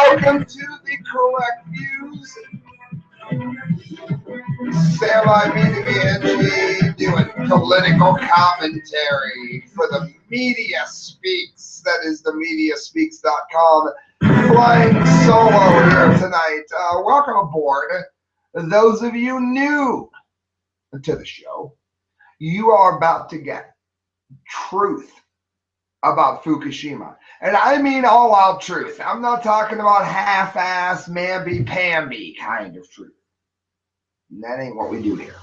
welcome to the Correct Views. Sam, I mean Gangi doing political commentary for the Media Speaks. That is the MediaSpeaks.com. Flying solo here tonight. Welcome aboard. Those of you new to the show, you are about to get truth about Fukushima. And I mean all out truth. I'm not talking about half-ass, mamby-pamby kind of truth. That ain't what we do here.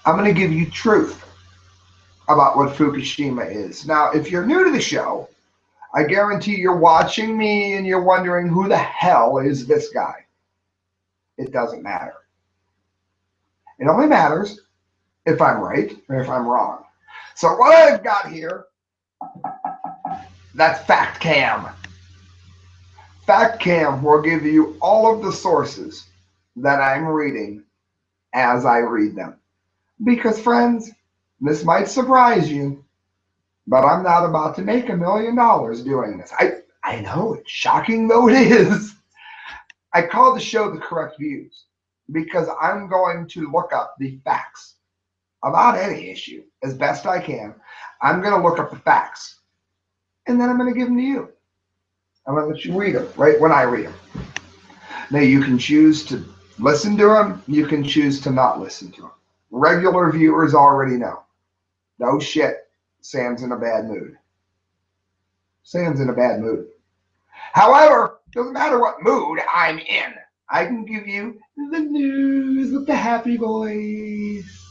I'm going to give you truth about what Fukushima is. Now, if you're new to the show, I guarantee you're watching me and you're wondering who the hell is this guy. It doesn't matter. It only matters if I'm right or if I'm wrong. So what I've got here, that's FactCam. FactCam will give you all of the sources that I'm reading as I read them. Because friends, this might surprise you, but I'm not about to make $1 million doing this. I know, it's shocking though it is. I call the show The Correct Views because I'm going to look up the facts about any issue as best I can. I'm going to look up the facts. And then I'm going to give them to you. I'm going to let you read them right when I read them. Now, you can choose to listen to them. You can choose to not listen to them. Regular viewers already know. No shit, Sam's in a bad mood. Sam's in a bad mood. However, doesn't matter what mood I'm in. I can give you the news with the happy voice.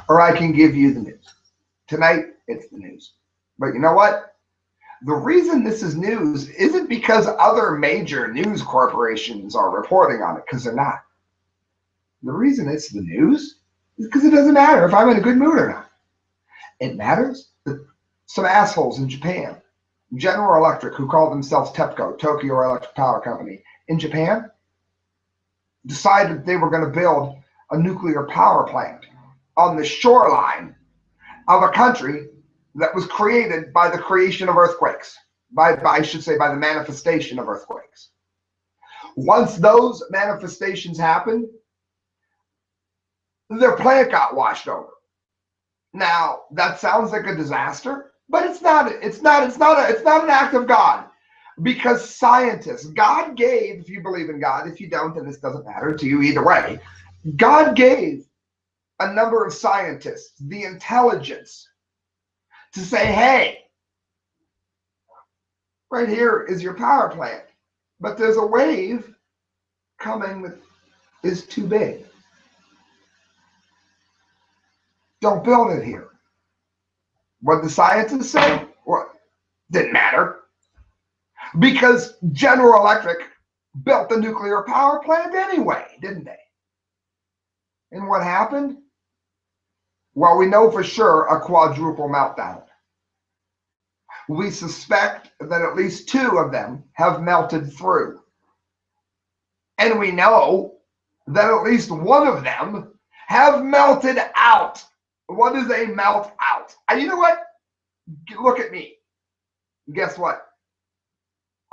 Or I can give you the news. Tonight, it's the news. But you know what? The reason this is news isn't because other major news corporations are reporting on it, because they're not. The reason it's the news is because it doesn't matter if I'm in a good mood or not. It matters that some assholes in Japan, General Electric, who call themselves TEPCO, Tokyo Electric Power Company, in Japan, decided they were going to build a nuclear power plant on the shoreline of a country that was created by the creation of earthquakes, I should say by the manifestation of earthquakes. Once those manifestations happened, their plant got washed over. Now, that sounds like a disaster, but it's not an act of God, because scientists, God gave, if you believe in God, if you don't, then this doesn't matter to you either way. God gave a number of scientists the intelligence to say, hey, right here is your power plant, but there's a wave coming that is too big. Don't build it here. What the scientists say? Well, didn't matter. Because General Electric built the nuclear power plant anyway, didn't they? And what happened? Well, we know for sure a quadruple meltdown. We suspect that at least 2 of them have melted through. And we know that at least 1 of them have melted out. What is a melt out? You know what? Look at me. Guess what?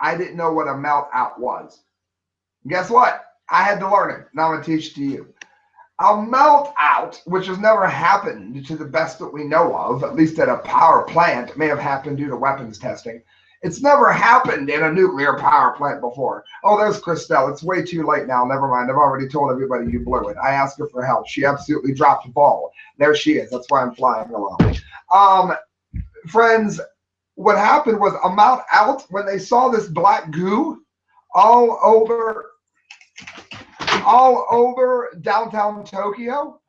I didn't know what a melt out was. Guess what? I had to learn it. Now I'm going to teach it to you. A melt out, which has never happened to the best that we know of, at least at a power plant. It may have happened due to weapons testing. It's never happened in a nuclear power plant before. Oh, there's Crastel. It's way too late now. Never mind. I've already told everybody you blew it. I asked her for help. She absolutely dropped the ball. There she is. That's why I'm flying alone. Friends, what happened was a melt out when they saw this black goo all over downtown Tokyo.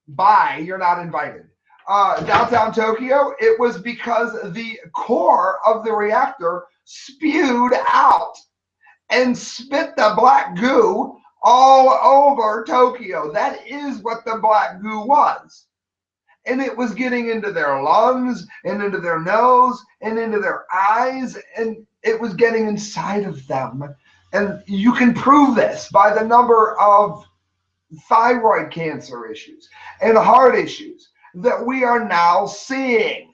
Bye, you're not invited. Downtown Tokyo, it was because the core of the reactor spewed out and spit the black goo all over Tokyo. That is what the black goo was. And it was getting into their lungs and into their nose and into their eyes, and it was getting inside of them. And you can prove this by the number of thyroid cancer issues and heart issues that we are now seeing.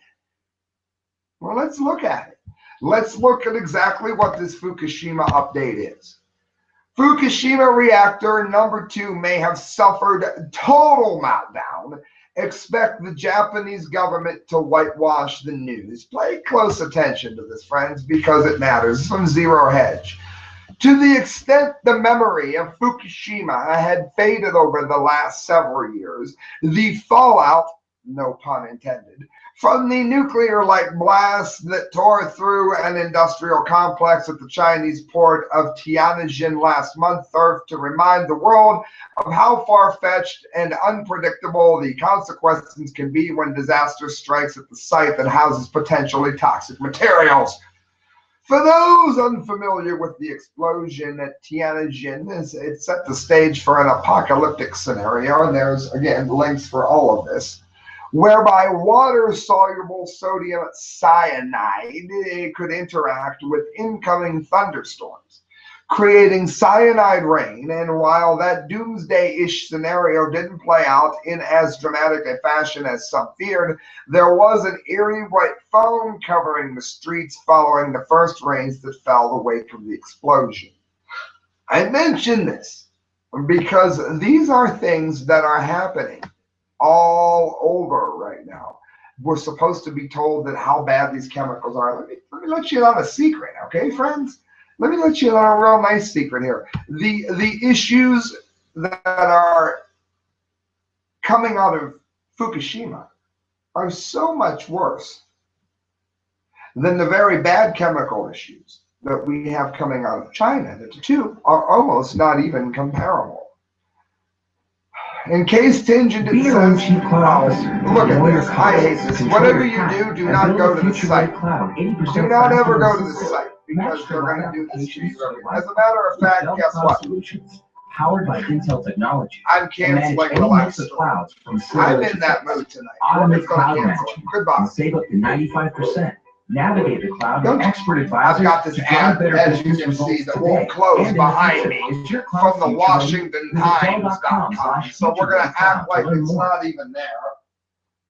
Well, let's look at it. Let's look at exactly what this Fukushima update is. Fukushima reactor number 2 may have suffered total meltdown. Expect the Japanese government to whitewash the news. Pay close attention to this, friends, because it matters. This one's Zero Hedge. To the extent the memory of Fukushima had faded over the last several years, the fallout, no pun intended, from the nuclear-like blast that tore through an industrial complex at the Chinese port of Tianjin last month served to remind the world of how far-fetched and unpredictable the consequences can be when disaster strikes at the site that houses potentially toxic materials. For those unfamiliar with the explosion at Tianjin, it set the stage for an apocalyptic scenario, and there's, again, links for all of this, whereby water-soluble sodium cyanide could interact with incoming thunderstorms, creating cyanide rain. And while that doomsday-ish scenario didn't play out in as dramatic a fashion as some feared, there was an eerie white foam covering the streets following the first rains that fell the wake of the explosion. I mention this because these are things that are happening all over right now. We're supposed to be told that how bad these chemicals are. Let me let you in on a secret, okay, friends? Let me let you in on a real nice secret here. The issues that are coming out of Fukushima are so much worse than the very bad chemical issues that we have coming out of China, that the two are almost not even comparable. In case Tianjin didn't send look at this. I hate this. Whatever you do, do not go to the site. Do not ever go to the site because they're going to do this to you. As a matter of fact, guess what? Powered by Intel technology. I'm canceling the last story. I'm in that mood tonight. Automate cloud management. Goodbye. Save up to 95%. Navigate the cloud with expert advisors. I've got this ad, as you can see, that won't close behind me from the WashingtonTimes.com. So we're going to act like it's not even there.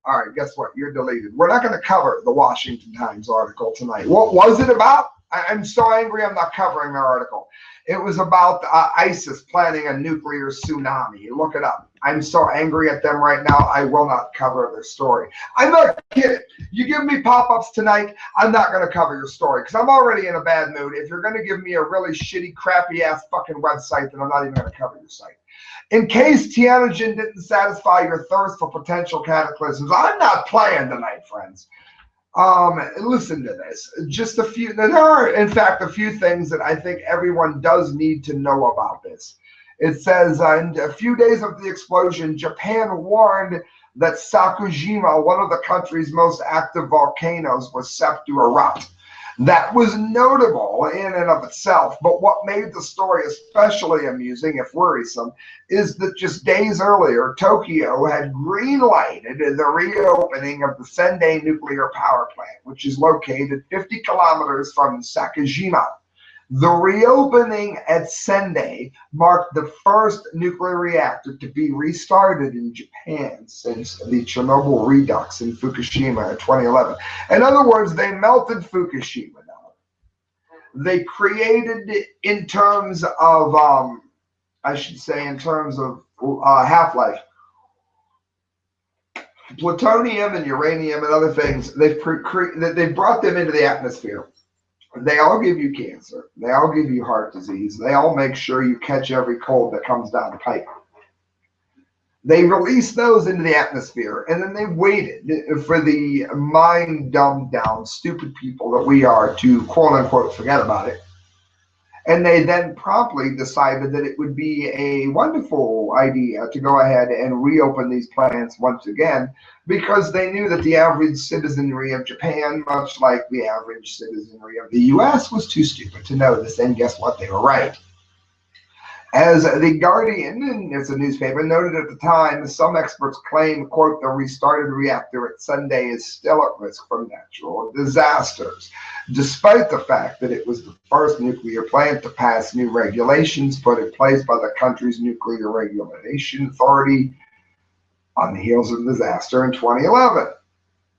All right, guess what? You're deleted. We're not going to cover the Washington Times article tonight. What was it about? I'm so angry I'm not covering their article. It was about ISIS planning a nuclear tsunami. Look it up. I'm so angry at them right now, I will not cover their story. I'm not kidding. You give me pop-ups tonight, I'm not going to cover your story because I'm already in a bad mood. If you're going to give me a really shitty, crappy-ass fucking website, then I'm not even going to cover your site. In case Tianjin didn't satisfy your thirst for potential cataclysms, I'm not playing tonight, friends. Listen to this. Just a few. There are, in fact, a few things that I think everyone does need to know about this. It says, in a few days of the explosion, Japan warned that Fukushima, one of the country's most active volcanoes, was set to erupt. That was notable in and of itself, but what made the story especially amusing, if worrisome, is that just days earlier, Tokyo had green-lighted the reopening of the Sendai nuclear power plant, which is located 50 kilometers from Fukushima. The reopening at Sendai marked the first nuclear reactor to be restarted in Japan since the Chernobyl redux in Fukushima in 2011. In other words, they melted Fukushima down. They created, in terms of, I should say, in terms of half-life, plutonium and uranium and other things, they've brought them into the atmosphere. They all give you cancer. They all give you heart disease. They all make sure you catch every cold that comes down the pipe. They released those into the atmosphere, and then they waited for the mind-dumbed-down, stupid people that we are to, quote-unquote, forget about it. And they then promptly decided that it would be a wonderful idea to go ahead and reopen these plants once again, because they knew that the average citizenry of Japan, much like the average citizenry of the US, was too stupid to know this. And guess what? They were right. As The Guardian, and it's a newspaper, noted at the time, some experts claim, quote, the restarted reactor at Sendai is still at risk from natural disasters, despite the fact that it was the first nuclear plant to pass new regulations put in place by the country's Nuclear Regulation Authority on the heels of the disaster in 2011.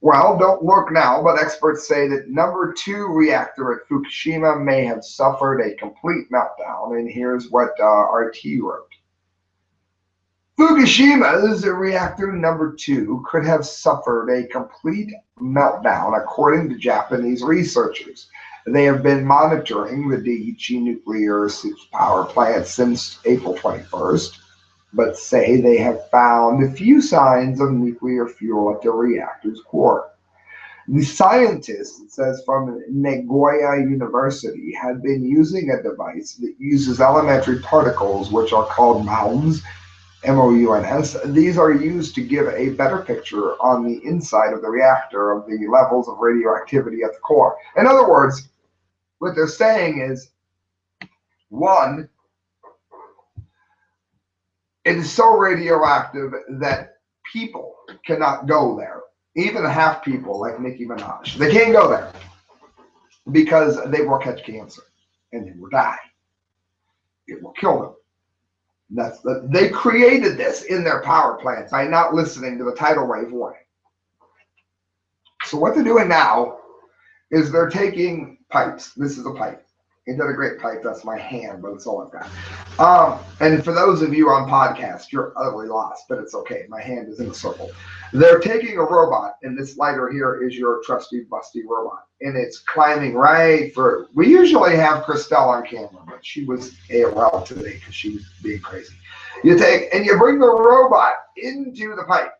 Well, don't look now, but experts say that number 2 reactor at Fukushima may have suffered a complete meltdown. And here's what RT wrote. Fukushima's reactor number 2 could have suffered a complete meltdown, according to Japanese researchers. They have been monitoring the Daiichi nuclear power plant since April 21st, but say they have found a few signs of nuclear fuel at the reactor's core. The scientists, it says, from Nagoya University had been using a device that uses elementary particles, which are called MOUNS, M-O-U-N-S. These are used to give a better picture on the inside of the reactor of the levels of radioactivity at the core. In other words, what they're saying is, one, it is so radioactive that people cannot go there. Even half people like Nicki Minaj, they can't go there because they will catch cancer and they will die. It will kill them. They created this in their power plant by not listening to the tidal wave warning. So what they're doing now is they're taking pipes. This is a pipe. Ain't that a great pipe? That's my hand, but it's all I've got. And for those of you on podcast, you're utterly lost, but it's okay. My hand is in a circle. They're taking a robot, and this lighter here is your trusty, busty robot, and it's climbing right through. We usually have Crastel on camera, but she was AOL today because she was being crazy. You take and you bring the robot into the pipe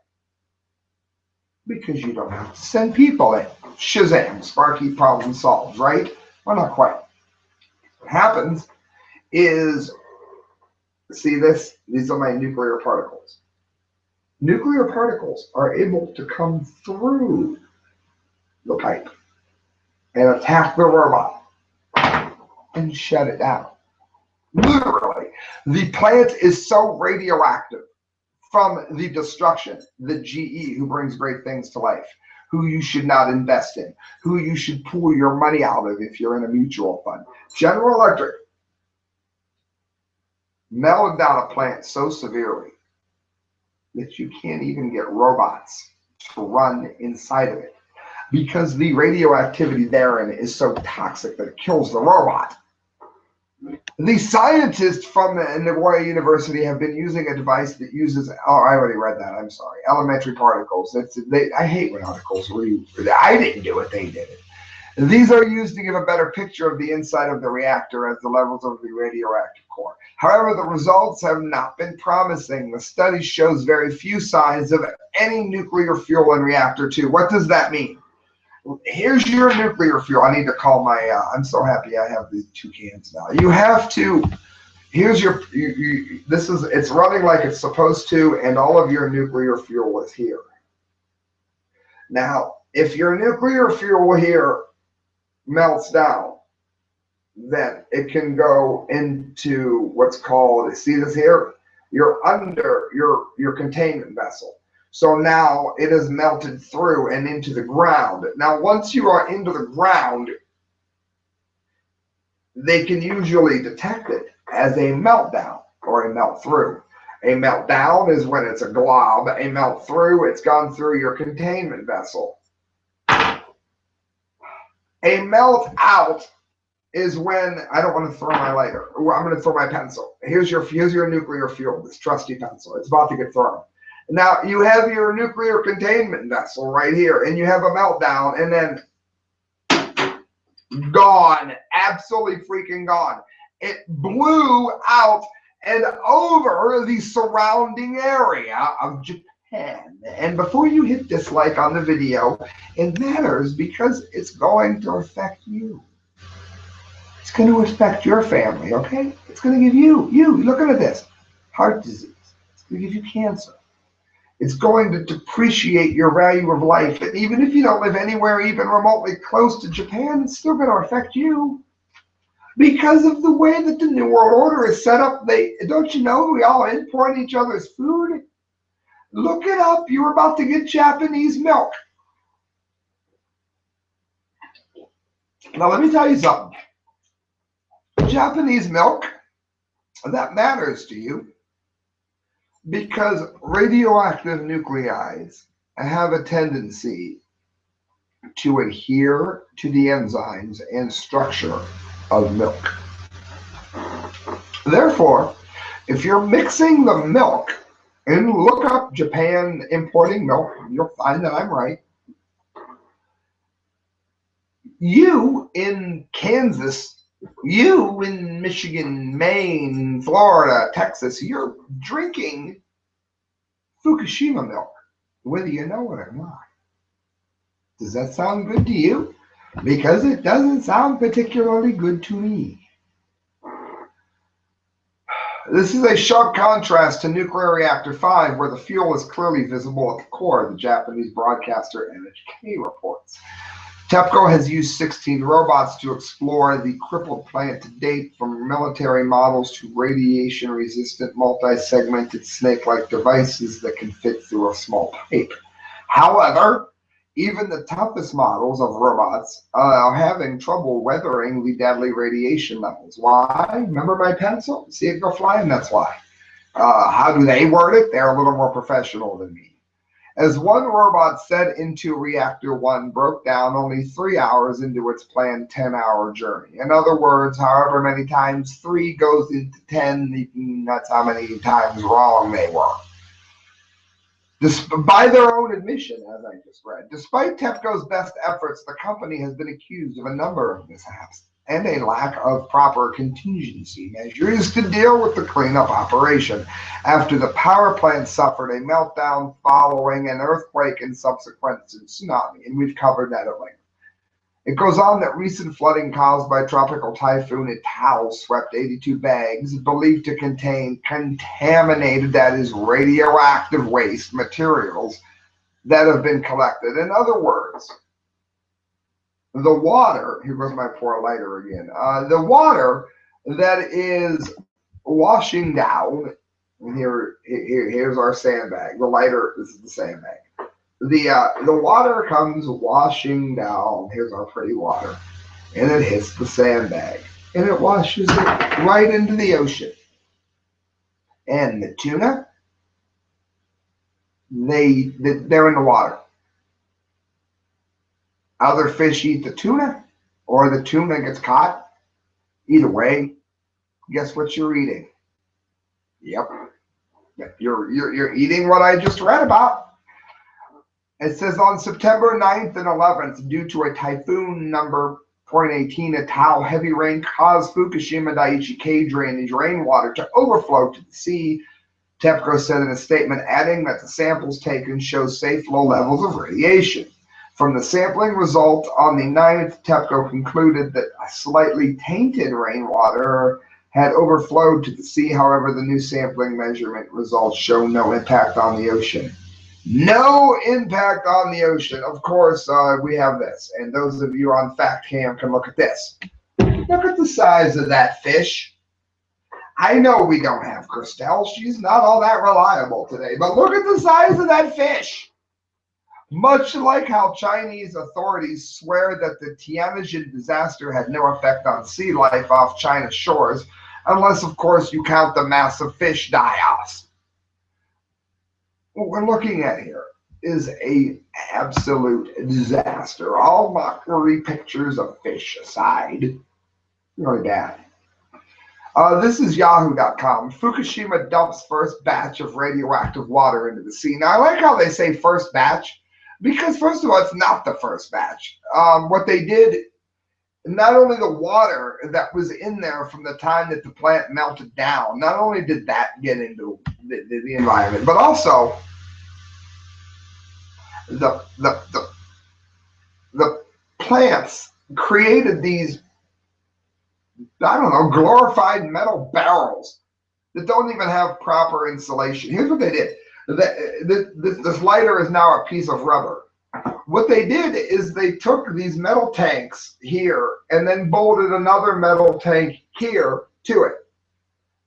because you don't have to send people in. Shazam, Sparky, problem solved, right? Well, not quite. What happens is, see this? These are my nuclear particles. Nuclear particles are able to come through the pipe and attack the robot and shut it down. Literally, the plant is so radioactive from the destruction that GE, who brings great things to life, who you should not invest in, who you should pull your money out of if you're in a mutual fund. General Electric mellowed down a plant so severely that you can't even get robots to run inside of it because the radioactivity therein is so toxic that it kills the robot. The scientists from Nagoya University have been using a device that uses, oh, I already read that, I'm sorry, elementary particles. I hate when articles read, I didn't do it, they did it. These are used to give a better picture of the inside of the reactor as the levels of the radioactive core. However, the results have not been promising. The study shows very few signs of any nuclear fuel in reactor 2. What does that mean? Here's your nuclear fuel. I need to call my, I'm so happy I have these 2 cans now. You have to, here's your, this is, it's running like it's supposed to, and all of your nuclear fuel is here. Now, if your nuclear fuel here melts down, then it can go into what's called, see this here? You're under your containment vessel. So now it is melted through and into the ground. Now, once you are into the ground, they can usually detect it as a meltdown or a melt through. A meltdown is when it's a glob. A melt through, it's gone through your containment vessel. A melt out is when, I don't want to throw my lighter. I'm going to throw my pencil. Here's your nuclear fuel, this trusty pencil. It's about to get thrown. Now, you have your nuclear containment vessel right here, and you have a meltdown, and then gone, absolutely freaking gone. It blew out and over the surrounding area of Japan. And before you hit dislike on the video, it matters because it's going to affect you. It's going to affect your family, okay? It's going to give you, look at this, heart disease. It's going to give you cancer. It's going to depreciate your value of life. And even if you don't live anywhere even remotely close to Japan, it's still going to affect you. Because of the way that the New World Order is set up, don't you know we all import each other's food? Look it up. You're about to get Japanese milk. Now, let me tell you something. Japanese milk, that matters to you because radioactive nuclides have a tendency to adhere to the enzymes and structure of milk. Therefore, if you're mixing the milk, and look up Japan importing milk, you'll find that I'm right. You in Kansas, you in Michigan, Maine, Florida, Texas, you're drinking Fukushima milk, whether you know it or not. Does that sound good to you? Because it doesn't sound particularly good to me. This is a sharp contrast to nuclear reactor 5, where the fuel is clearly visible at the core, the Japanese broadcaster NHK reports. TEPCO has used 16 robots to explore the crippled plant to date, from military models to radiation-resistant multi-segmented snake-like devices that can fit through a small pipe. However, even the toughest models of robots are having trouble weathering the deadly radiation levels. Why? Remember my pencil? See it go flying? That's why. How do they word it? They're a little more professional than me. As one robot set into Reactor 1 broke down only 3 hours into its planned 10-hour journey. In other words, however many times 3 goes into 10, that's how many times wrong they were. By their own admission, as I just read, despite TEPCO's best efforts, the company has been accused of a number of mishaps and a lack of proper contingency measures to deal with the cleanup operation after the power plant suffered a meltdown following an earthquake and subsequent tsunami, and we've covered that at length. It goes on that recent flooding caused by tropical typhoon Ital swept 82 bags believed to contain contaminated, that is, radioactive waste materials that have been collected. In other words, the water, here goes my poor lighter again, the water that is washing down, and here's our sandbag. The lighter, this is the sandbag. The water comes washing down. Here's our pretty water. And it hits the sandbag. And it washes it right into the ocean. And the tuna, they're in the water. Other fish eat the tuna, or the tuna gets caught. Either way, guess what you're eating? Yep. You're eating what I just read about. It says on September 9th and 11th, due to a typhoon number 0.18, Ital heavy rain caused Fukushima Daiichi K drainage rainwater to overflow to the sea, TEPCO said in a statement, adding that the samples taken show safe low levels of radiation. From the sampling result on the 9th, TEPCO concluded that a slightly tainted rainwater had overflowed to the sea. However, the new sampling measurement results show no impact on the ocean. No impact on the ocean. Of course, we have this. And those of you on FactCam can look at this. Look at the size of that fish. I know we don't have Crastel. She's not all that reliable today. But look at the size of that fish. Much like how Chinese authorities swear that the Tianjin disaster had no effect on sea life off China's shores, unless, of course, you count the massive fish die-offs. What we're looking at here is an absolute disaster. All mockery pictures of fish aside, really bad. This is yahoo.com. Fukushima dumps first batch of radioactive water into the sea. Now, I like how they say first batch, because first of all, it's not the first batch. What they did, not only the water that was in there from the time that the plant melted down, not only did that get into the environment, but also the plants created these, I don't know, glorified metal barrels that don't even have proper insulation. Here's what they did. This lighter is now a piece of rubber. What they did is they took these metal tanks here and then bolted another metal tank here to it.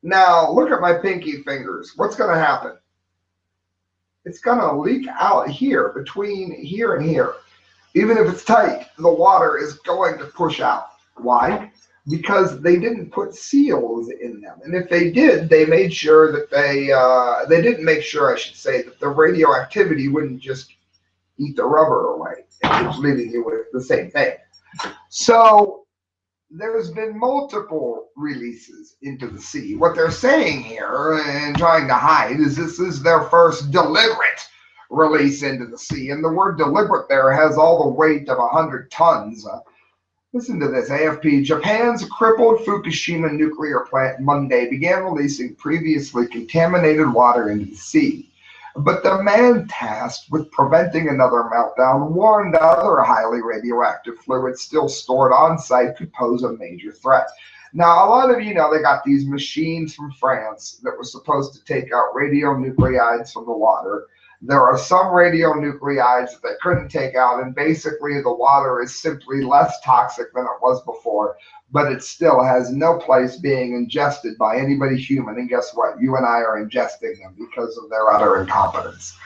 Now, look at my pinky fingers. What's going to happen? It's going to leak out here, between here and here. Even if it's tight, the water is going to push out. Why? Because they didn't put seals in them. And if they did, they made sure that they didn't make sure, I should say, that the radioactivity wouldn't just eat the rubber away, it's leaving you with the same thing. So there's been multiple releases into the sea. What they're saying here and trying to hide is this is their first deliberate release into the sea. And the word deliberate there has all the weight of 100 tons. Listen to this, AFP. Japan's crippled Fukushima nuclear plant Monday began releasing previously contaminated water into the sea. But the man tasked with preventing another meltdown warned other highly radioactive fluids still stored on site could pose a major threat. Now, a lot of you know they got these machines from France that were supposed to take out radionuclides from the water. There are some radionuclides that they couldn't take out, and basically the water is simply less toxic than it was before, but it still has no place being ingested by anybody human. And guess what? You and I are ingesting them because of their utter incompetence.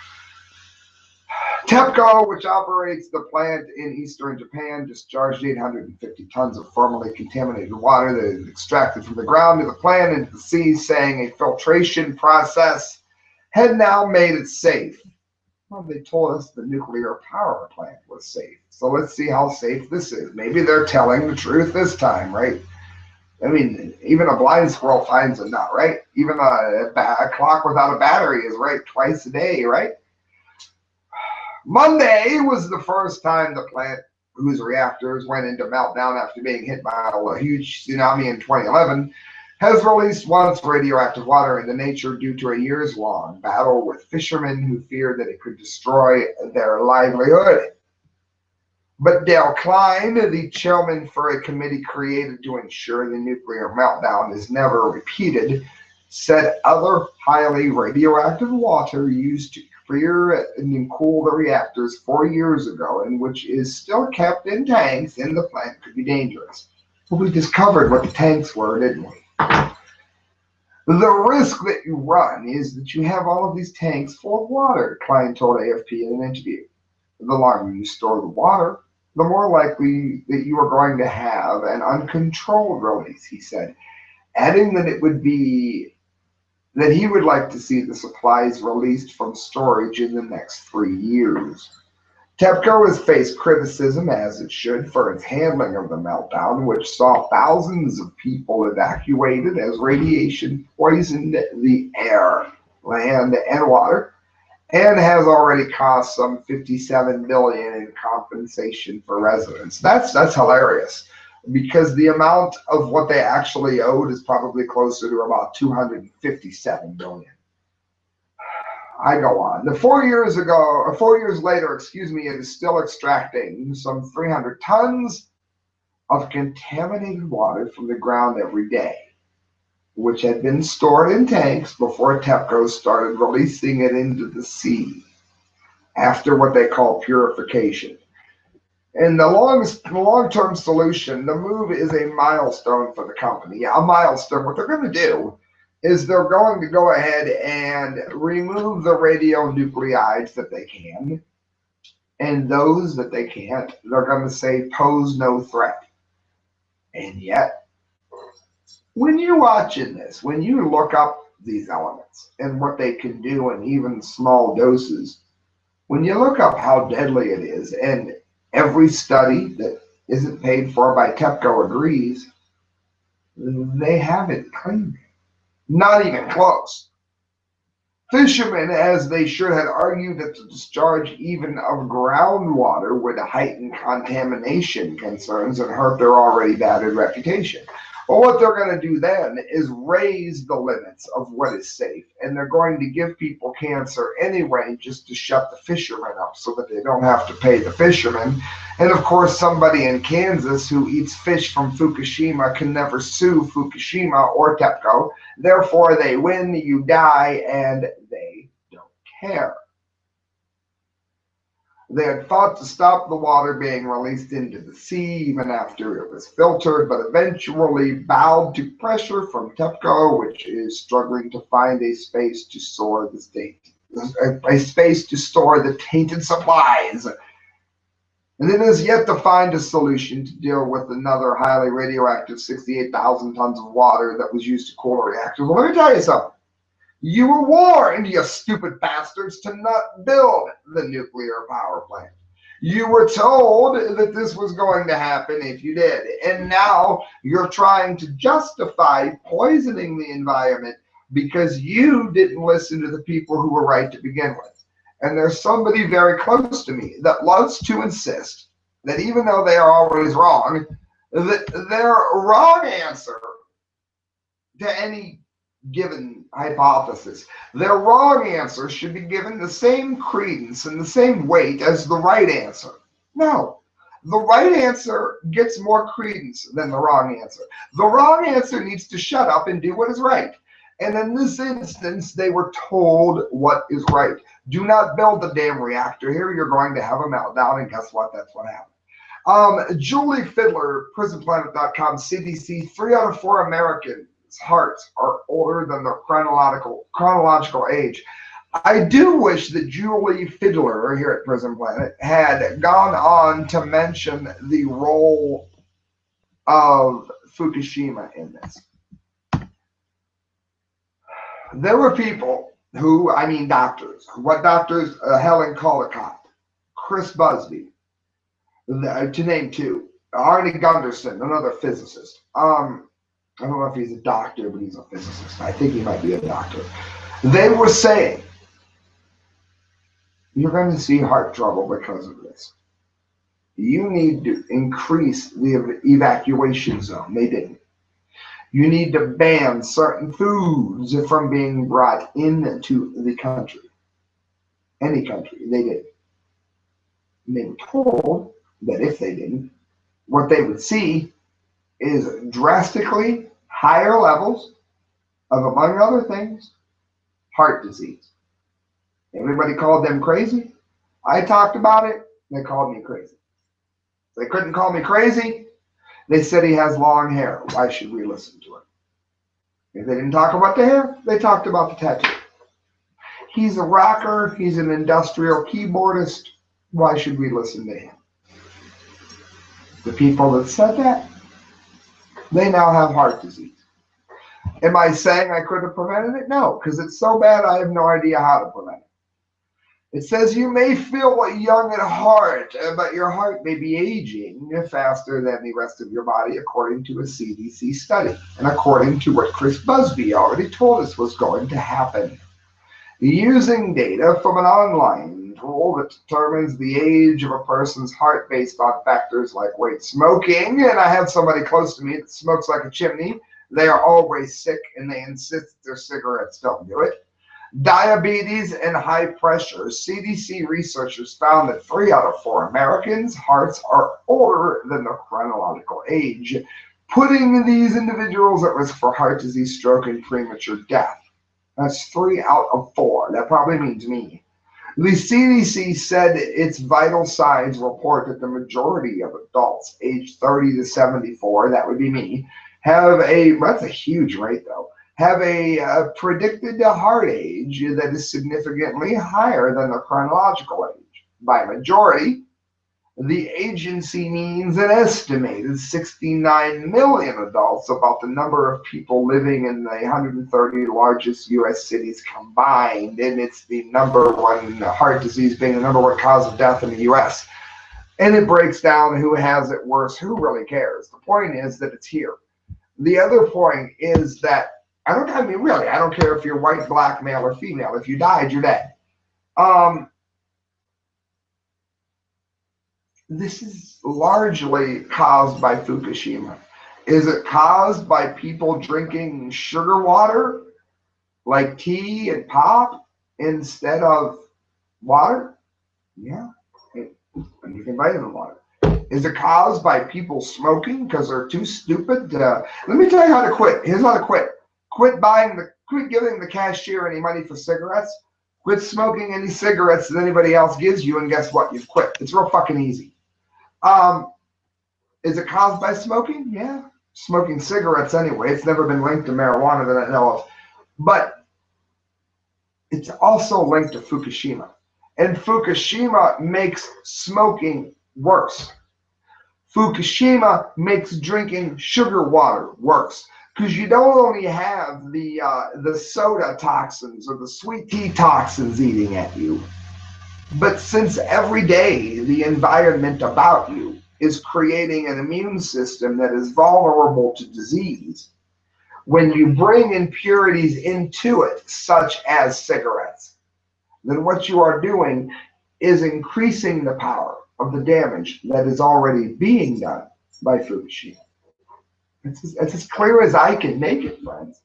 TEPCO, which operates the plant in eastern Japan, discharged 850 tons of formerly contaminated water that is extracted from the ground to the plant into the sea, saying a filtration process had now made it safe. Well, they told us the nuclear power plant was safe. So let's see how safe this is. Maybe they're telling the truth this time, right? I mean, even a blind squirrel finds a nut, right? Even a clock without a battery is right twice a day, right? Monday was the first time the plant, whose reactors went into meltdown after being hit by a huge tsunami in 2011, has released once radioactive water into nature due to a years-long battle with fishermen who feared that it could destroy their livelihood. But Dale Klein, the chairman for a committee created to ensure the nuclear meltdown is never repeated, said other highly radioactive water used to clear and cool the reactors 4 years ago, and which is still kept in tanks in the plant, could be dangerous. Well, we discovered what the tanks were, didn't we? The risk that you run is that you have all of these tanks full of water, Klein told AFP in an interview. The longer you store the water, the more likely that you are going to have an uncontrolled release, he said, adding that it would be that he would like to see the supplies released from storage in the next 3 years. TEPCO has faced criticism, as it should, for its handling of the meltdown, which saw thousands of people evacuated as radiation poisoned the air, land, and water, and has already cost some $57 billion in compensation for residents. That's hilarious, because the amount of what they actually owed is probably closer to about $257 billion. I go on. 4 years later, it is still extracting some 300 tons of contaminated water from the ground every day, which had been stored in tanks before TEPCO started releasing it into the sea after what they call purification. In the long-term solution, the move is a milestone for the company. Yeah, a milestone. What they're going to do is they're going to go ahead and remove the radionuclides that they can, and those that they can't, they're going to say pose no threat. And yet, when you're watching this, when you look up these elements and what they can do in even small doses, when you look up how deadly it is, and every study that isn't paid for by TEPCO agrees, they haven't claimed it. Not even close. Fishermen, as they should, had argued that the discharge even of groundwater would heighten contamination concerns and hurt their already battered reputation. Well, what they're going to do then is raise the limits of what is safe, and they're going to give people cancer anyway just to shut the fishermen up so that they don't have to pay the fishermen. And of course, somebody in Kansas who eats fish from Fukushima can never sue Fukushima or TEPCO. Therefore, they win, you die, and they don't care. They had fought to stop the water being released into the sea even after it was filtered, but eventually bowed to pressure from TEPCO, which is struggling to find a space to store the tainted supplies. And it is yet to find a solution to deal with another highly radioactive 68,000 tons of water that was used to cool the reactor. Well, let me tell you something. You were warned, you stupid bastards, to not build the nuclear power plant. You were told that this was going to happen if you did. And now you're trying to justify poisoning the environment because you didn't listen to the people who were right to begin with. And there's somebody very close to me that loves to insist that even though they are always wrong, that their wrong answer to any given hypothesis, their wrong answer should be given the same credence and the same weight as the right answer. No, the right answer gets more credence than the wrong answer. The wrong answer needs to shut up and do what is right. And in this instance, they were told what is right. Do not build the damn reactor here. You're going to have a meltdown. And guess what? That's what happened. Julie Fiddler, PrisonPlanet.com, CDC, 3 out of 4 Americans' hearts are older than their chronological age. I do wish that Julie Fiddler here at Prison Planet had gone on to mention the role of Fukushima in this. There were people who, I mean doctors. What doctors? Helen Caldicott, Chris Busby, to name 2. Arnie Gunderson, another physicist. I don't know if he's a doctor, but he's a physicist. I think he might be a doctor. They were saying, you're going to see heart trouble because of this. You need to increase the evacuation zone. They didn't. You need to ban certain foods from being brought into the country. Any country. They did. And they were told that if they didn't, what they would see is drastically higher levels of, among other things, heart disease. Everybody called them crazy. I talked about it. They called me crazy. They couldn't call me crazy. They said he has long hair. Why should we listen to him? If they didn't talk about the hair, they talked about the tattoo. He's a rocker. He's an industrial keyboardist. Why should we listen to him? The people that said that, they now have heart disease. Am I saying I could have prevented it? No, because it's so bad I have no idea how to prevent it. It says you may feel young at heart, but your heart may be aging faster than the rest of your body, according to a CDC study, and according to what Chris Busby already told us was going to happen. Using data from an online tool that determines the age of a person's heart based on factors like weight, smoking, and I have somebody close to me that smokes like a chimney. They are always sick, and they insist their cigarettes don't do it. Diabetes and high pressure. CDC researchers found that 3 out of 4 Americans' hearts are older than their chronological age, putting these individuals at risk for heart disease, stroke, and premature death. That's 3 out of 4. That probably means me. The CDC said its vital signs report that the majority of adults aged 30 to 74, that would be me, have that's a huge rate though, have a predicted heart age that is significantly higher than their chronological age. By majority, the agency means an estimated 69 million adults, about the number of people living in the 130 largest U.S. cities combined, and it's the #1 heart disease being the #1 cause of death in the U.S. And it breaks down who has it worse. Who really cares? The point is that it's here. The other point is that I don't care if you're white, black, male, or female. If you died, you're dead. This is largely caused by Fukushima. Is it caused by people drinking sugar water, like tea and pop, instead of water? Yeah, and you can vitamin water. Is it caused by people smoking because they're too stupid? Let me tell you how to quit. Here's how to quit. Quit giving the cashier any money for cigarettes. Quit smoking any cigarettes that anybody else gives you, and guess what? You've quit. It's real fucking easy. Is it caused by smoking? Yeah. Smoking cigarettes anyway. It's never been linked to marijuana that I know of. But it's also linked to Fukushima. And Fukushima makes smoking worse. Fukushima makes drinking sugar water worse. Because you don't only have the soda toxins or the sweet tea toxins eating at you, but since every day the environment about you is creating an immune system that is vulnerable to disease, when you bring impurities into it, such as cigarettes, then what you are doing is increasing the power of the damage that is already being done by Fukushima. It's as clear as I can make it, friends.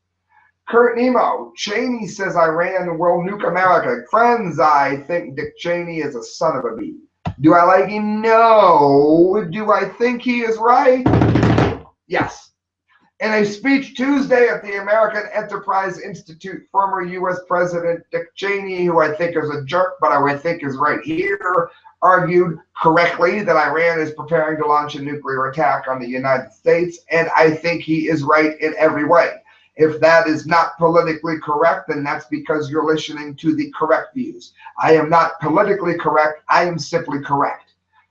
Kurt Nemo, Cheney says Iran will nuke America. Friends, I think Dick Cheney is a son of a bee. Do I like him? No. Do I think he is right? Yes. In a speech Tuesday at the American Enterprise Institute, former U.S. President Dick Cheney, who I think is a jerk, but I think is right here, argued correctly that Iran is preparing to launch a nuclear attack on the United States, and I think he is right in every way. If that is not politically correct, then that's because you're listening to the correct views. I am not politically correct. I am simply correct.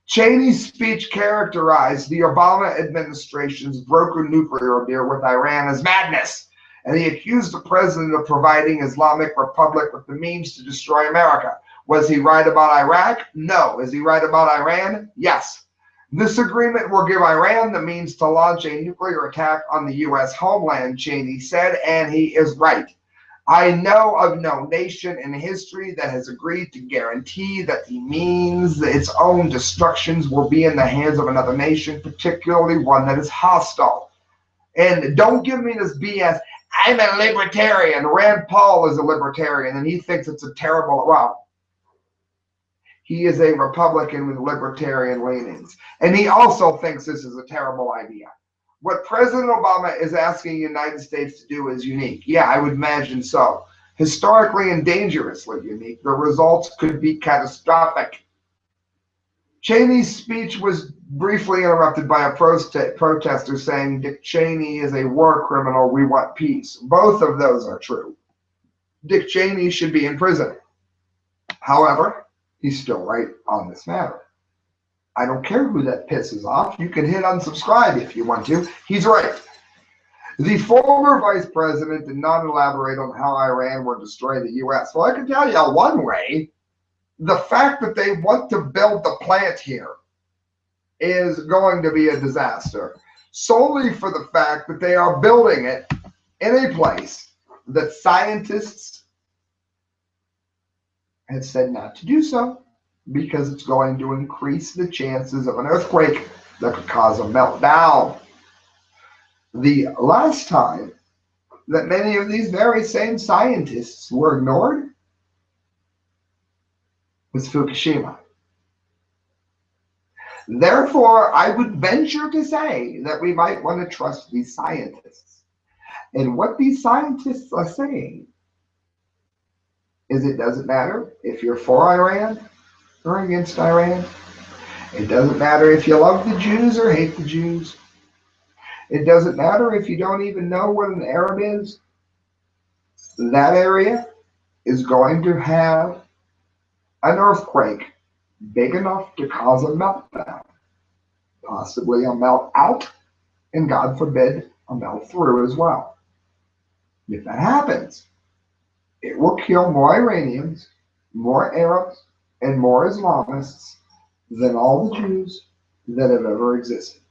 Cheney's speech characterized the Obama administration's brokered nuclear deal with Iran as madness, and he accused the president of providing Islamic Republic with the means to destroy America. Was he right about Iraq? No. Is he right about Iran? Yes. This agreement will give Iran the means to launch a nuclear attack on the U.S. homeland, Cheney said, and he is right. I know of no nation in history that has agreed to guarantee that the means its own destructions will be in the hands of another nation, particularly one that is hostile. And don't give me this BS. I'm a libertarian. Rand Paul is a libertarian, and he thinks it's a terrible, well, he is a Republican with libertarian leanings. And he also thinks this is a terrible idea. What President Obama is asking the United States to do is unique. Yeah, I would imagine so. Historically and dangerously unique. The results could be catastrophic. Cheney's speech was briefly interrupted by a protester saying Dick Cheney is a war criminal. We want peace. Both of those are true. Dick Cheney should be in prison. However, he's still right on this matter. I don't care who that pisses off. You can hit unsubscribe if you want to. He's right. The former vice president did not elaborate on how Iran will destroy the U.S. Well, I can tell you one way. The fact that they want to build the plant here is going to be a disaster, solely for the fact that they are building it in a place that scientists have said not to do so, because it's going to increase the chances of an earthquake that could cause a meltdown. The last time that many of these very same scientists were ignored was Fukushima. Therefore, I would venture to say that we might want to trust these scientists. And what these scientists are saying is it doesn't matter if you're for Iran or against Iran. It doesn't matter if you love the Jews or hate the Jews. It doesn't matter if you don't even know what an Arab is. That area is going to have an earthquake big enough to cause a meltdown, possibly a melt out, and God forbid, a melt through as well. If that happens, it will kill more Iranians, more Arabs, and more Islamists than all the Jews that have ever existed.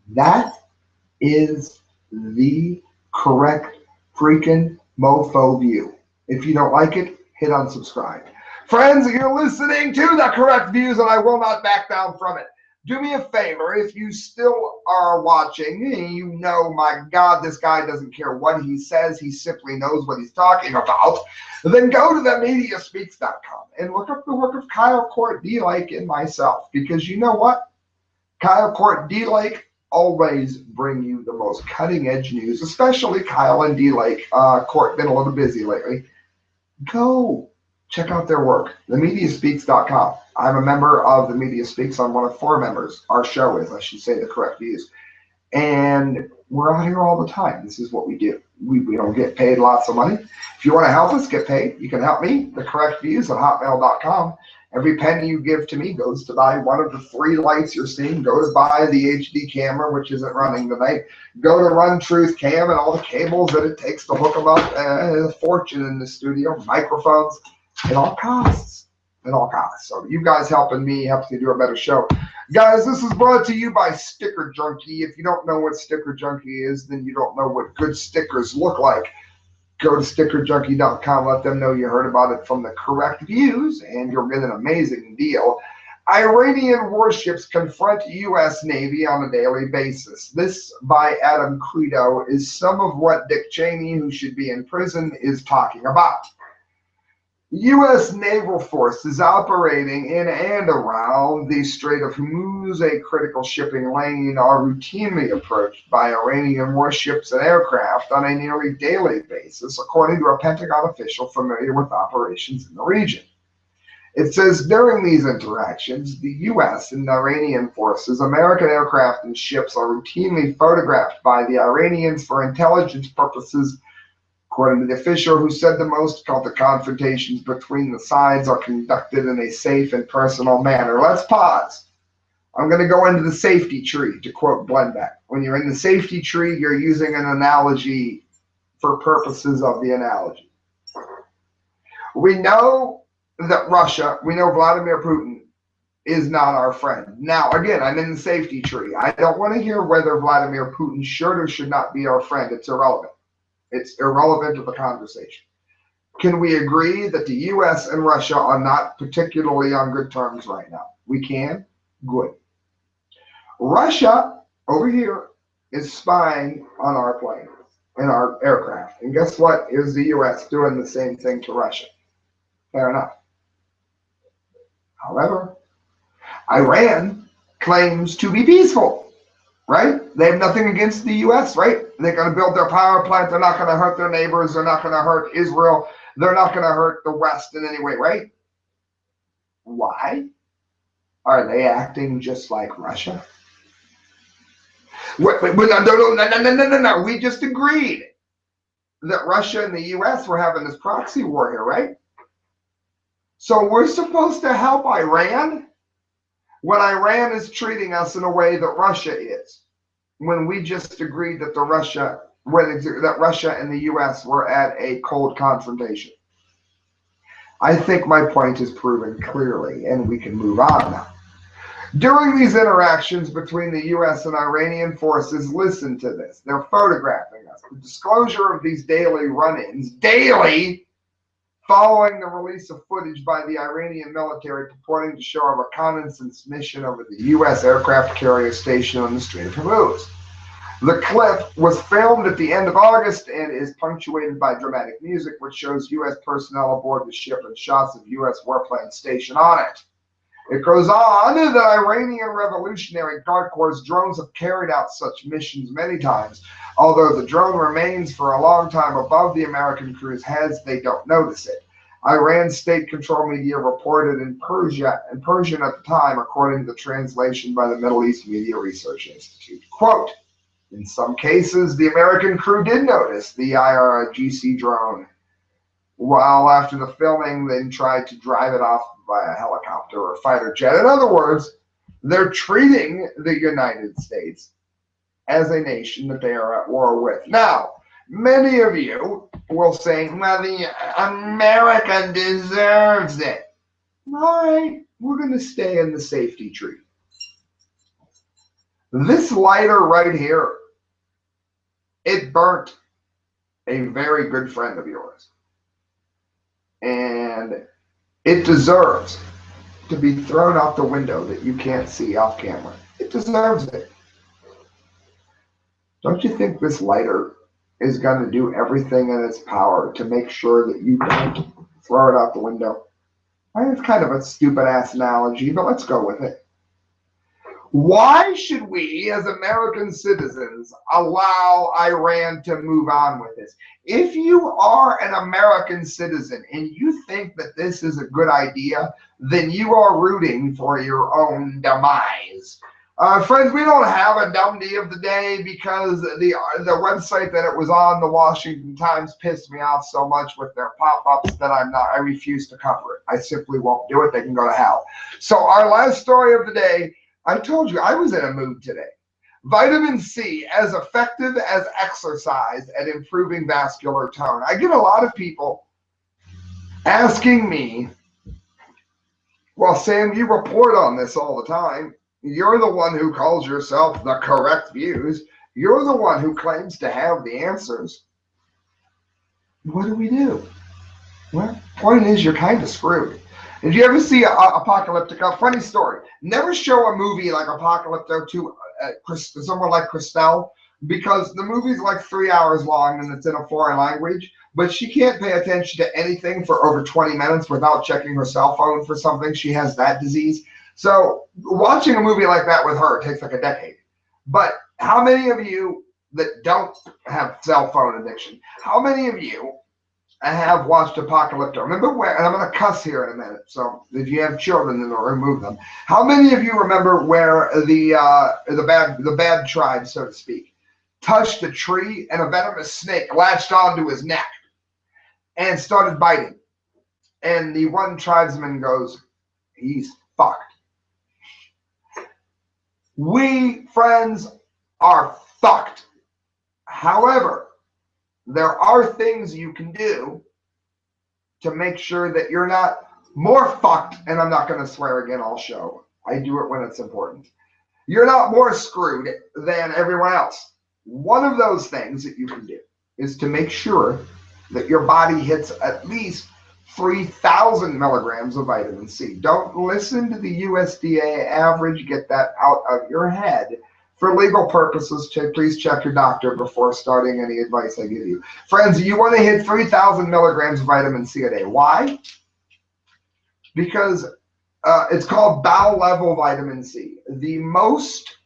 That is the correct freaking mofo view. If you don't like it, hit unsubscribe. Friends, you're listening to the correct views, and I will not back down from it. Do me a favor, if you still are watching, you know, my God, this guy doesn't care what he says. He simply knows what he's talking about. Then go to themediaspeaks.com and look up the work of Kyle Court D. Lake and myself, because you know what? Kyle Court D. Lake always bring you the most cutting-edge news, especially Kyle and D. Lake. Court been a little busy lately. Go check out their work, themediaspeaks.com. I'm a member of The Media Speaks. I'm one of 4 members. Our show is, I should say, the correct views. And we're out here all the time. This is what we do. We don't get paid lots of money. If you want to help us get paid, you can help me, the correct views at hotmail.com. Every penny you give to me goes to buy one of the 3 lights you're seeing, go to buy the HD camera, which isn't running tonight, go to run Truth Cam and all the cables that it takes to hook them up, a fortune in the studio, microphones. It all costs. It all costs. So you guys helping me helps me do a better show. Guys, this is brought to you by Sticker Junkie. If you don't know what Sticker Junkie is, then you don't know what good stickers look like. Go to stickerjunkie.com, let them know you heard about it from the correct views, and you'll get an amazing deal. Iranian warships confront U.S. Navy on a daily basis. This, by Adam Credo, is some of what Dick Cheney, who should be in prison, is talking about. U.S. naval forces operating in and around the Strait of Hormuz, a critical shipping lane, are routinely approached by Iranian warships and aircraft on a nearly daily basis, according to a Pentagon official familiar with operations in the region. It says, during these interactions, the U.S. and Iranian forces, American aircraft and ships are routinely photographed by the Iranians for intelligence purposes. According to the official who said the most, called the confrontations between the sides are conducted in a safe and personal manner. Let's pause. I'm going to go into the safety tree, to quote Blenbeck. When you're in the safety tree, you're using an analogy for purposes of the analogy. We know that Russia, we know Vladimir Putin is not our friend. Now, again, I'm in the safety tree. I don't want to hear whether Vladimir Putin should or should not be our friend. It's irrelevant. It's irrelevant to the conversation. Can we agree that the U.S. and Russia are not particularly on good terms right now? We can? Good. Russia, over here, is spying on our planes and our aircraft. And guess what? Here's the U.S. doing the same thing to Russia. Fair enough. However, Iran claims to be peaceful. Right? They have nothing against the U.S., right? They're going to build their power plant. They're not going to hurt their neighbors. They're not going to hurt Israel. They're not going to hurt the West in any way, right? Why? Are they acting just like Russia? Wait, no. We just agreed that Russia and the U.S. were having this proxy war here, right? So we're supposed to help Iran when Iran is treating us in a way that Russia is, when we just agreed that Russia and the U.S. were at a cold confrontation. I think my point is proven clearly, and we can move on now. During these interactions between the U.S. and Iranian forces, listen to this, they're photographing us. The disclosure of these daily run-ins, following the release of footage by the Iranian military purporting to show a reconnaissance mission over the U.S. aircraft carrier station on the Strait of Hormuz. The clip was filmed at the end of August and is punctuated by dramatic music, which shows U.S. personnel aboard the ship and shots of U.S. warplanes stationed on it. It goes on that Iranian Revolutionary Guard Corps drones have carried out such missions many times. Although the drone remains for a long time above the American crew's heads, they don't notice it. Iran's state-controlled media reported in Persian at the time, according to the translation by the Middle East Media Research Institute. Quote, in some cases, the American crew did notice the IRGC drone, while after the filming, they tried to drive it off by a helicopter or fighter jet. In other words, they're treating the United States as a nation that they are at war with. Now, many of you will say, well, the America deserves it. All right, we're going to stay in the safety tree. This lighter right here, it burnt a very good friend of yours. And it deserves to be thrown out the window that you can't see off camera. It deserves it. Don't you think this lighter is going to do everything in its power to make sure that you don't throw it out the window? I mean, it's kind of a stupid-ass analogy, but let's go with it. Why should we, as American citizens, allow Iran to move on with this? If you are an American citizen and you think that this is a good idea, then you are rooting for your own demise. Friends, we don't have a dumpty of the day because the website that it was on, the Washington Times, pissed me off so much with their pop-ups that I refuse to cover it. I simply won't do it. They can go to hell. So our last story of the day, I told you I was in a mood today. Vitamin C, as effective as exercise at improving vascular tone. I get a lot of people asking me, well, Sam, you report on this all the time. You're the one who calls yourself the correct views. You're the one who claims to have the answers. What do we do? Well, point is, you're kind of screwed. Did you ever see Apocalyptica? Funny story. Never show a movie like Apocalyptica to someone like Crastel, because the movie's like 3 hours long and it's in a foreign language, but she can't pay attention to anything for over 20 minutes without checking her cell phone for something. She has that disease. So watching a movie like that with her takes like a decade. But how many of you that don't have cell phone addiction, how many of you have watched Apocalypto? Remember where, and I'm going to cuss here in a minute, so if you have children, then remove them. How many of you remember where the bad tribe, so to speak, touched a tree and a venomous snake latched onto his neck and started biting? And the one tribesman goes, he's fucked. We, friends, are fucked. However, there are things you can do to make sure that you're not more fucked, and I'm not going to swear again all show. I do it when it's important. You're not more screwed than everyone else. One of those things that you can do is to make sure that your body hits at least 3,000 milligrams of vitamin C. Don't listen to the USDA average. Get that out of your head. For legal purposes, please check your doctor before starting any advice I give you. Friends, you want to hit 3,000 milligrams of vitamin C a day. Why? Because it's called bowel level vitamin C. The most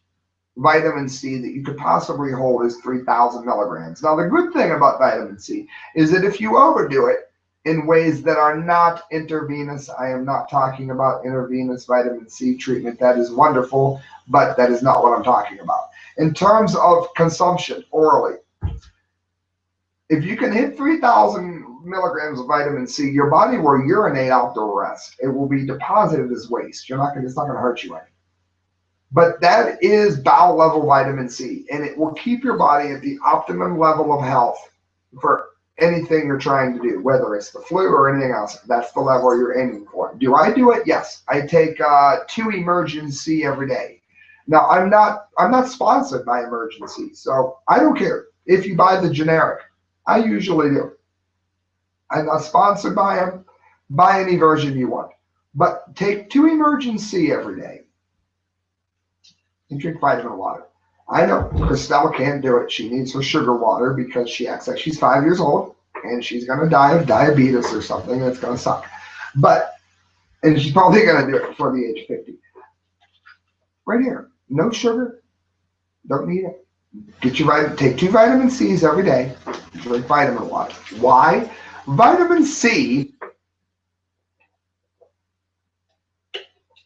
vitamin C that you could possibly hold is 3,000 milligrams. Now, the good thing about vitamin C is that if you overdo it in ways that are not intravenous, I am not talking about intravenous vitamin C treatment. That is wonderful, but that is not what I'm talking about. In terms of consumption orally, if you can hit 3,000 milligrams of vitamin C, your body will urinate out the rest. It will be deposited as waste. It's not going to hurt you any. But that is bowel level vitamin C, and it will keep your body at the optimum level of health for anything you're trying to do, whether it's the flu or anything else. That's the level you're aiming for. Do I do it? Yes. I take 2 Emergency every day. Now, I'm not sponsored by Emergency, so I don't care if you buy the generic. I usually do. I'm not sponsored by them. Buy any version you want, but take 2 Emergency every day and drink vitamin water. I know Crastel can't do it. She needs her sugar water because she acts like she's 5 years old and she's going to die of diabetes or something. That's going to suck. And she's probably going to do it before the age of 50. Right here. No sugar. Don't need it. Take 2 vitamin C's every day. Drink vitamin water. Why? Vitamin C.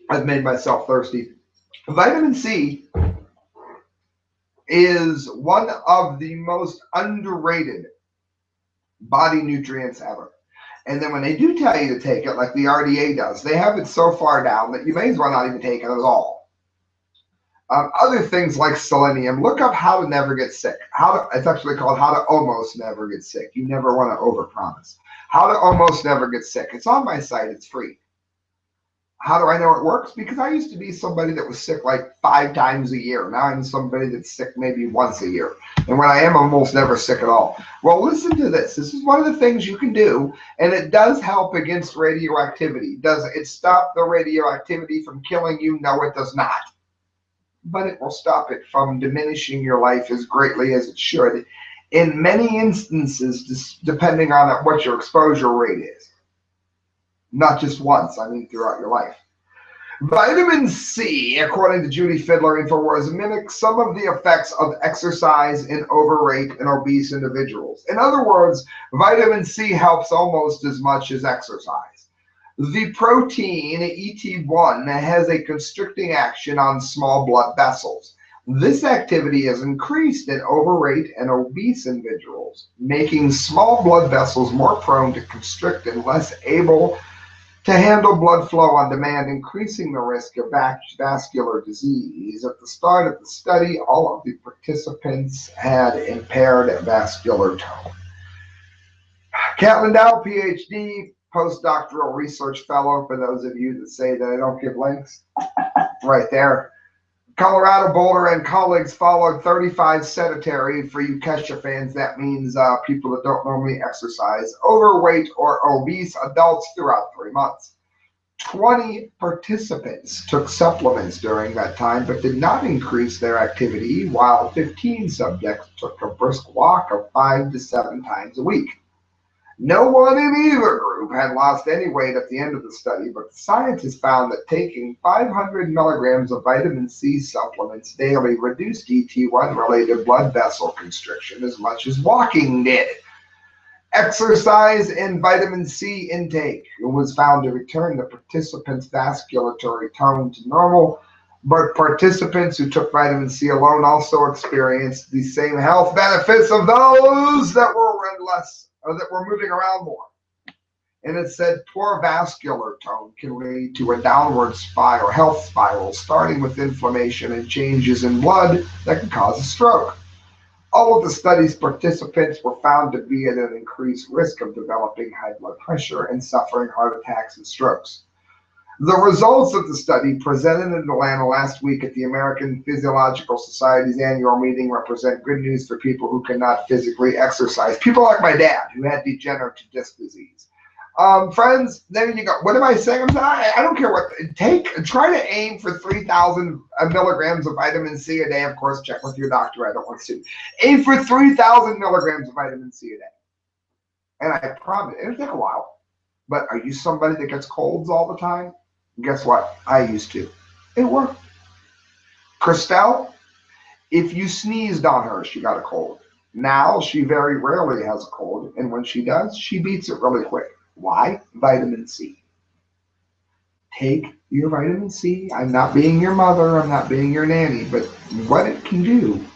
I've made myself thirsty. Vitamin C is one of the most underrated body nutrients ever. And then when they do tell you to take it, like the RDA does, they have it so far down that you may as well not even take it at all. Other things like selenium, look up how to never get sick. It's actually called how to almost never get sick. You never want to overpromise. How to almost never get sick. It's on my site. It's free. How do I know it works? Because I used to be somebody that was sick like 5 times a year. Now I'm somebody that's sick maybe once a year. And when I am, I'm almost never sick at all. Well, listen to this. This is one of the things you can do, and it does help against radioactivity. Does it stop the radioactivity from killing you? No, it does not. But it will stop it from diminishing your life as greatly as it should in many instances, depending on what your exposure rate is. Not just once, I mean throughout your life. Vitamin C, according to Judy Fiedler, InfoWars, mimics some of the effects of exercise in overweight and obese individuals. In other words, vitamin C helps almost as much as exercise. The protein ET1 has a constricting action on small blood vessels. This activity is increased in overweight and obese individuals, making small blood vessels more prone to constrict and less able to handle blood flow on demand, increasing the risk of vascular disease. At the start of the study, all of the participants had impaired vascular tone. Catlin Dow, PhD, postdoctoral research fellow, for those of you that say that I don't give links, right there. Colorado Boulder and colleagues followed 35 sedentary, for you Kesha fans, that means people that don't normally exercise, overweight or obese adults throughout 3 months. 20 participants took supplements during that time but did not increase their activity, while 15 subjects took a brisk walk of 5 to 7 times a week. No one in either group had lost any weight at the end of the study, but the scientists found that taking 500 milligrams of vitamin C supplements daily reduced ET1-related blood vessel constriction as much as walking did. Exercise and vitamin C intake was found to return the participants' vasculatory tone to normal, but participants who took vitamin C alone also experienced the same health benefits of those that were moving around more. And it said poor vascular tone can lead to a downward spiral, health spiral, starting with inflammation and changes in blood that can cause a stroke. All of the study's participants were found to be at an increased risk of developing high blood pressure and suffering heart attacks and strokes. The results of the study presented in Atlanta last week at the American Physiological Society's annual meeting represent good news for people who cannot physically exercise. People like my dad, who had degenerative disc disease. Friends, there you go. What am I saying? I don't care what. Try to aim for 3,000 milligrams of vitamin C a day. Of course, check with your doctor. I don't want to. Aim for 3,000 milligrams of vitamin C a day. And I promise, it'll take a while. But are you somebody that gets colds all the time? Guess what? I used to. It worked. Crastel, if you sneezed on her, she got a cold. Now she very rarely has a cold, and when she does, she beats it really quick. Why? Vitamin C. Take your vitamin C. I'm not being your mother, I'm not being your nanny, but what it can do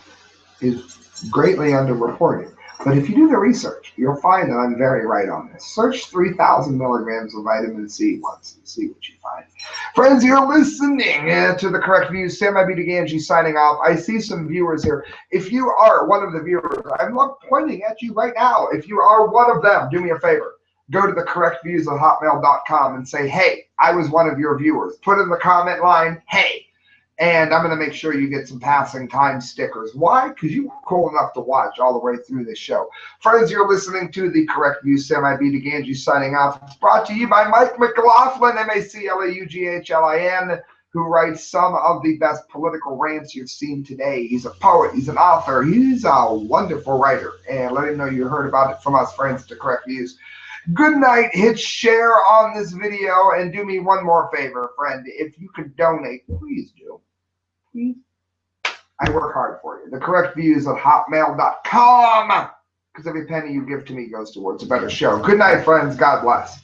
is greatly underreported. But if you do the research, you'll find that I'm very right on this. Search 3,000 milligrams of vitamin C once and see what you find. Friends, you're listening to The Correct Views. Sam I.B. Gangi signing off. I see some viewers here. If you are one of the viewers, I'm pointing at you right now. If you are one of them, do me a favor. Go to thecorrectviews@hotmail.com and say, hey, I was one of your viewers. Put in the comment line, hey. And I'm going to make sure you get some passing time stickers. Why? Because you were cool enough to watch all the way through this show. Friends, you're listening to The Correct Views. Sam I.B. Gangi signing off. It's brought to you by Mike McLaughlin, MacLauglin, who writes some of the best political rants you've seen today. He's a poet. He's an author. He's a wonderful writer. And let him know you heard about it from us, friends, The Correct Views. Good night. Hit share on this video. And do me one more favor, friend. If you could donate, please do. I work hard for you. thecorrectviews@hotmail.com, because every penny you give to me goes towards a better show. Good night, friends. God bless.